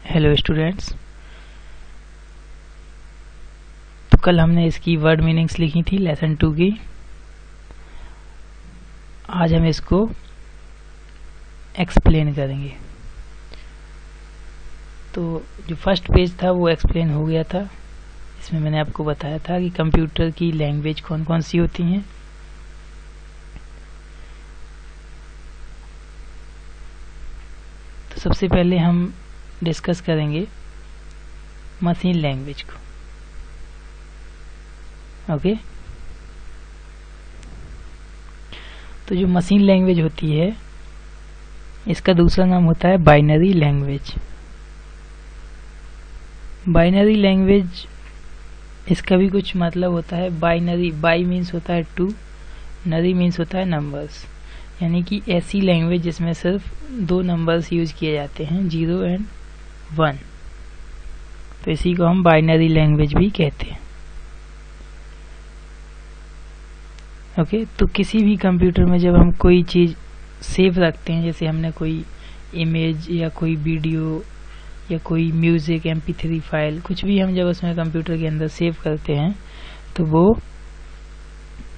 Hello students. तो कल हमने इसकी वर्ड मीनिंग्स लिखी थी लेसन 2 की। आज हम इसको एक्सप्लेन करेंगे। तो जो फर्स्ट पेज था वो एक्सप्लेन हो गया था। इसमें मैंने आपको बताया था कि कंप्यूटर की लैंग्वेज कौन कौन सी होती हैं। तो सबसे पहले हम डिस्कस करेंगे मशीन लैंग्वेज को। ओके। तो जो मशीन लैंग्वेज होती है इसका दूसरा नाम होता है बाइनरी लैंग्वेज। बाइनरी लैंग्वेज इसका भी कुछ मतलब होता है। बाइनरी, बाई मीन्स होता है 2, नरी मीन्स होता है नंबर्स, यानी कि ऐसी लैंग्वेज जिसमें सिर्फ 2 नंबर्स यूज किए जाते हैं, 0 एंड 1। तो इसी को हम बाइनरी लैंग्वेज भी कहते हैं। ओके। तो किसी भी कंप्यूटर में जब हम कोई चीज़ सेव रखते हैं, जैसे हमने कोई इमेज या कोई वीडियो या कोई म्यूजिक, MP3 फाइल, कुछ भी हम जब उसमें कंप्यूटर के अंदर सेव करते हैं तो वो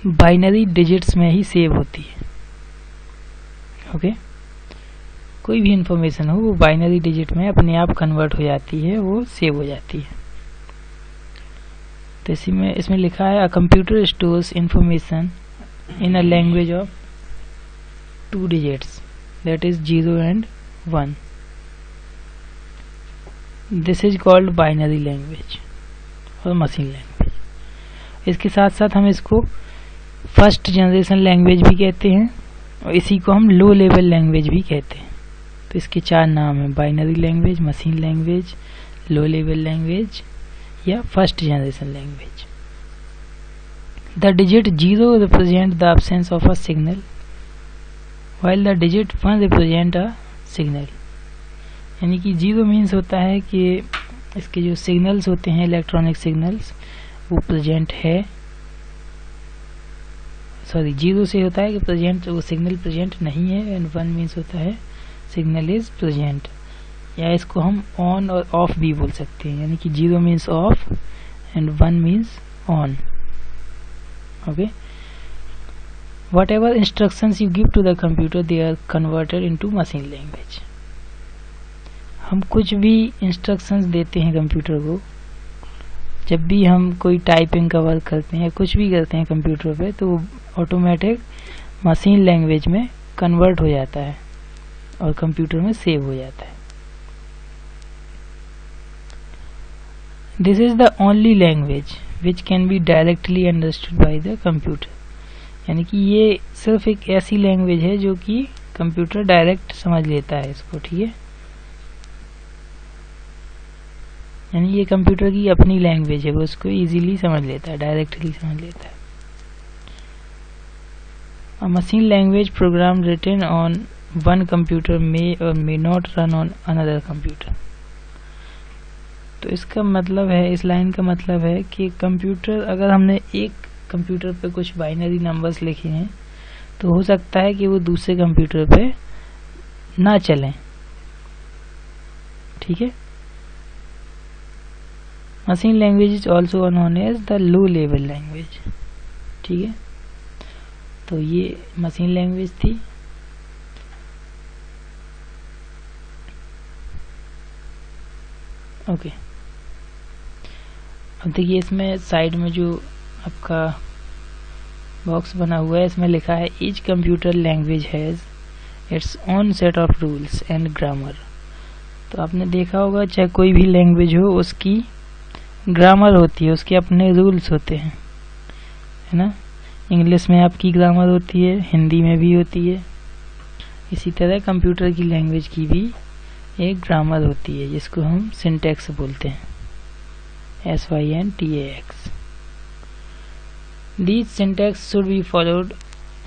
बाइनरी डिजिट्स में ही सेव होती है। ओके। कोई भी इंफॉर्मेशन हो वो बाइनरी डिजिट में अपने आप कन्वर्ट हो जाती है, वो सेव हो जाती है। तो इसमें लिखा है, a computer stores information in a language of 2 digits, that is 0 and 1। This is called binary language और मशीन लैंग्वेज। इसके साथ साथ हम इसको फर्स्ट जनरेशन लैंग्वेज भी कहते हैं और इसी को हम लो लेवल लैंग्वेज भी कहते हैं। तो इसके 4 नाम हैं: binary language, machine language, low level language या first generation language. The digit 0 represent the absence of a signal while the digit 1 represent a signal. यानी कि 0 मीन्स होता है कि इसके जो सिग्नल्स होते हैं, इलेक्ट्रॉनिक सिग्नल्स, वो प्रेजेंट है। 0 से होता है कि प्रेजेंट, वो सिग्नल प्रेजेंट नहीं है, एंड 1 मीन्स होता है सिग्नल इज प्रेजेंट। या इसको हम ऑन और ऑफ भी बोल सकते हैं, यानी कि 0 means off and 1 means on. Okay. Whatever instructions you give to the computer they are converted into machine language. हम कुछ भी इंस्ट्रक्शंस देते हैं कंप्यूटर को, जब भी हम कोई टाइपिंग का वर्क करते हैं या कुछ भी करते हैं कंप्यूटर पे, तो ऑटोमेटिक मशीन लैंग्वेज में कन्वर्ट हो जाता है और कंप्यूटर में सेव हो जाता है। This is the only language which can be directly understood by the computer. यानी कि ये सिर्फ एक ऐसी लैंग्वेज है जो कि कंप्यूटर डायरेक्ट समझ लेता है इसको। ठीक है। यानी ये कंप्यूटर की अपनी लैंग्वेज है, वो उसको इजीली समझ लेता है, डायरेक्टली समझ लेता है। A machine language program written on one computer may or may not run on another computer। तो इसका मतलब है, इस लाइन का मतलब है कि कंप्यूटर, अगर हमने एक कंप्यूटर पे कुछ बाइनरी नंबर्स लिखे हैं तो हो सकता है कि वो दूसरे कंप्यूटर पे ना चलें। ठीक है। Machine language is also known as the low level language. ठीक है। तो ये मशीन लैंग्वेज थी। ओके। अब देखिए, इसमें साइड में जो आपका बॉक्स बना हुआ है, इसमें लिखा है each computer language has its own set of rules and grammar. तो आपने देखा होगा, चाहे कोई भी लैंग्वेज हो उसकी ग्रामर होती है, उसके अपने रूल्स होते हैं, है ना। इंग्लिश में आपकी ग्रामर होती है, हिंदी में भी होती है। इसी तरह कंप्यूटर की लैंग्वेज की भी एक ग्रामर होती है जिसको हम सिंटैक्स बोलते हैं, SYNTAX। These syntax should be followed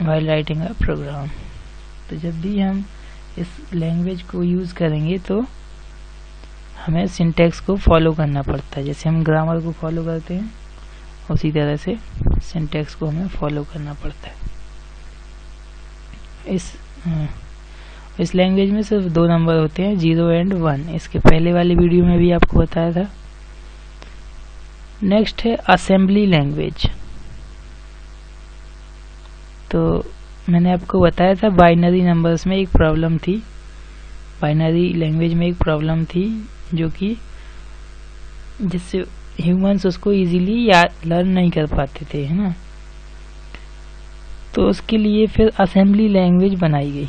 while writing a program। तो जब भी हम इस लैंग्वेज को यूज़ करेंगे तो हमें सिंटैक्स को फॉलो करना पड़ता है। जैसे हम ग्रामर को फॉलो करते हैं, उसी तरह से सिंटैक्स को हमें फॉलो करना पड़ता है। इस लैंग्वेज में सिर्फ 2 नंबर होते हैं, 0 एंड 1। इसके पहले वाले वीडियो में भी आपको बताया था। नेक्स्ट है असेंबली लैंग्वेज। तो मैंने आपको बताया था बाइनरी नंबर्स में एक प्रॉब्लम थी, बाइनरी लैंग्वेज में एक प्रॉब्लम थी जो कि जिससे ह्यूमंस उसको इजीली याद लर्न नहीं कर पाते थे, है ना। तो उसके लिए फिर असेंबली लैंग्वेज बनाई गई।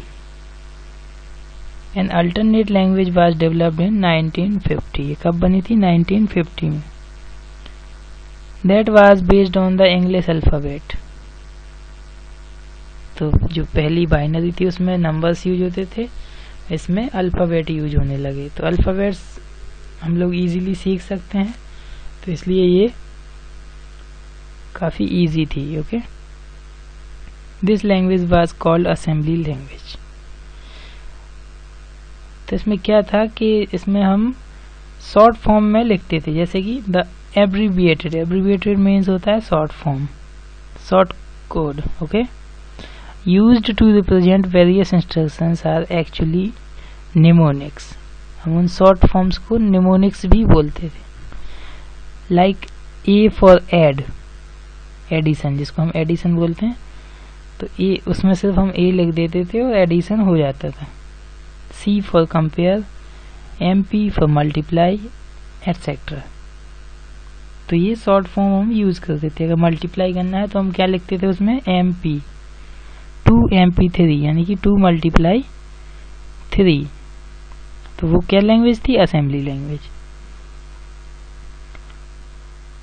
An alternate language was developed in 1950। ये कब बनी थी? 1950 में। That was based on the English alphabet. तो जो पहली बाइनरी थी उसमें नंबर्स यूज होते थे, इसमें अल्फाबेट यूज होने लगे। तो अल्फाबेट्स हम लोग इजीली सीख सकते हैं, तो इसलिए ये काफ़ी इजी थी। Okay, this language was called assembly language. तो इसमें क्या था कि इसमें हम शॉर्ट फॉर्म में लिखते थे, जैसे कि द एब्रीविएटेड। एब्रीविएटेड मीन्स होता है short form, short code. Okay, used to represent various instructions are actually mnemonics. हम उन शॉर्ट फॉर्म्स को निमोनिक्स भी बोलते थे। Like A for add, addition, जिसको हम एडिशन बोलते हैं। तो ए, उसमें सिर्फ हम ए लिख देते थे और एडिशन हो जाता था। C for compare, MP for multiply, etcetera. तो ये शॉर्ट फॉर्म हम यूज करते थे। अगर मल्टीप्लाई करना है तो हम क्या लिखते थे उसमें? MP, 2MP3, यानी कि 2 × 3। तो वो क्या लैंग्वेज थी? Assembly language.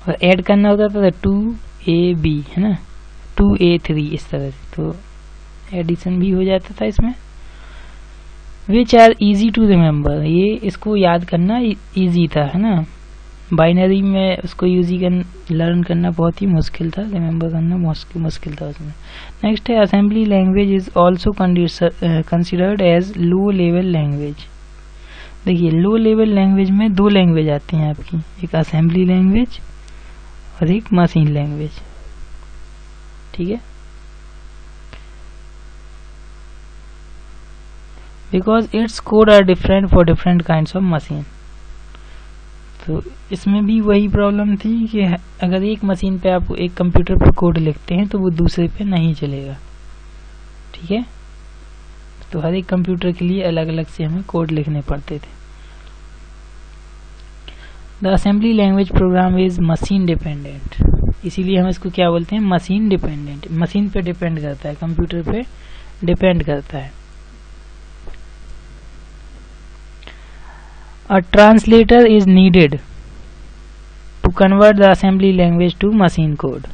और ऐड करना होता था 2AB, है ना, 2A3, इस तरह से। तो एडिशन भी हो जाता था इसमें। Which are easy to remember, ये इसको याद करना इजी था, है ना। बाइनरी में उसको लर्न करना बहुत ही मुश्किल था, रिमेम्बर करना मुश्किल था उसमें। नेक्स्ट है assembly language is also considered as low level language. देखिए, लो लेवल लैंग्वेज में 2 लैंग्वेज आती हैं आपकी, एक असेंबली लैंग्वेज और एक मशीन लैंग्वेज। ठीक है, because its code are different for different kinds of machine. तो इसमें भी वही प्रॉब्लम थी कि अगर एक मशीन पे आप एक कंप्यूटर पर कोड लिखते हैं तो वो दूसरे पे नहीं चलेगा। ठीक है, तो हर एक कंप्यूटर के लिए अलग अलग से हमें कोड लिखने पड़ते थे। The assembly language program is machine dependent, इसीलिए हम इसको क्या बोलते हैं? Machine dependent. मशीन पे डिपेंड करता है, कंप्यूटर पे डिपेंड करता है। A translator is needed to convert the assembly language to machine code।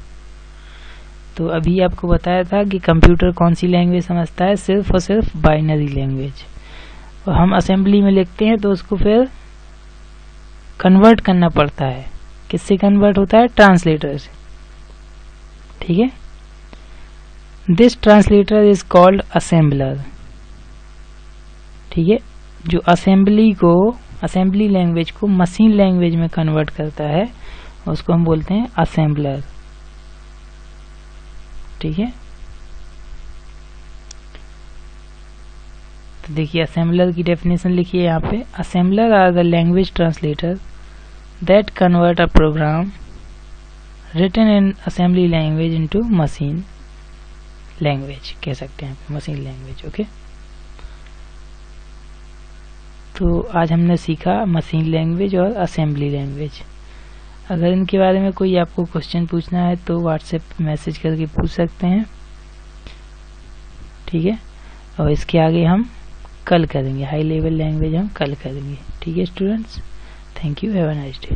तो अभी आपको बताया था कि कंप्यूटर कौन सी लैंग्वेज समझता है? सिर्फ और सिर्फ बाइनरी लैंग्वेज। और हम असेंबली में लिखते हैं तो उसको फिर कन्वर्ट करना पड़ता है। किससे कन्वर्ट होता है? ट्रांसलेटर से। ठीक है, this translator is called assembler. ठीक है, जो असेंबली लैंग्वेज को मशीन लैंग्वेज में कन्वर्ट करता है उसको हम बोलते हैं असेंबलर। ठीक है, तो देखिए असेंबलर की डेफिनेशन लिखिए यहाँ पे। Assembler are the language translator that convert a program written in assembly language into machine language, कह सकते हैं मशीन लैंग्वेज। ओके, तो आज हमने सीखा मशीन लैंग्वेज और असेंबली लैंग्वेज। अगर इनके बारे में कोई आपको क्वेश्चन पूछना है तो व्हाट्सएप पे मैसेज करके पूछ सकते हैं। ठीक है, और इसके आगे हम कल करेंगे, हाई लेवल लैंग्वेज हम कल करेंगे। ठीक है students, thank you, have a nice day.